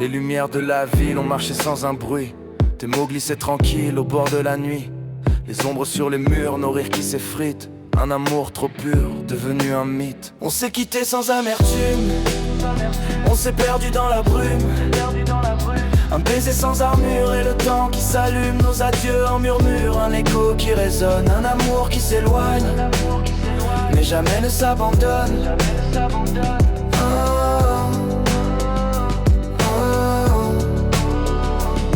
Les lumières de la ville ont marché sans un bruit. Tes mots glissaient tranquilles au bord de la nuit. Les ombres sur les murs, nos rires qui s'effritent. Un amour trop pur, devenu un mythe. On s'est quitté sans amertume. On s'est perdu dans la brume. Un baiser sans armure et le temps qui s'allume. Nos adieux en murmure, un écho qui résonne. Un amour qui s'éloigne, mais jamais ne s'abandonne.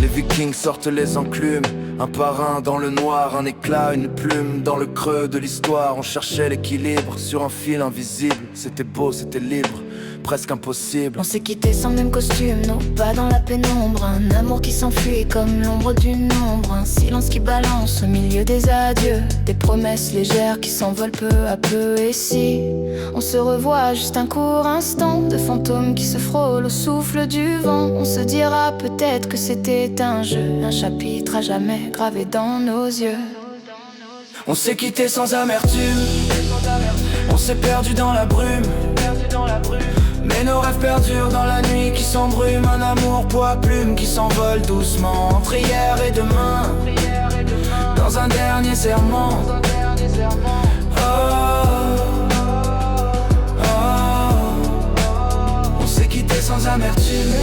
Les Vikings sortent les enclumes. Un par un dans le noir, un éclat, une plume. Dans le creux de l'histoire, on cherchait l'équilibre. Sur un fil invisible, c'était beau, c'était libre, presque impossible. On s'est quitté sans même costume, nos pas dans la pénombre. Un amour qui s'enfuit comme l'ombre d'une ombre. Un silence qui balance au milieu des adieux. Des promesses légères qui s'envolent peu à peu. Et si on se revoit juste un court instant, de fantômes qui se frôlent au souffle du vent, on se dira peut-être que c'était un jeu, un chapitre à jamais gravé dans nos yeux. On s'est quitté sans amertume. On s'est perdu dans la brume. Mais nos rêves perdurent dans la nuit qui s'embrume. Un amour poids plume qui s'envole doucement, entre hier et demain, dans un dernier serment. On s'est quitté sans amertume.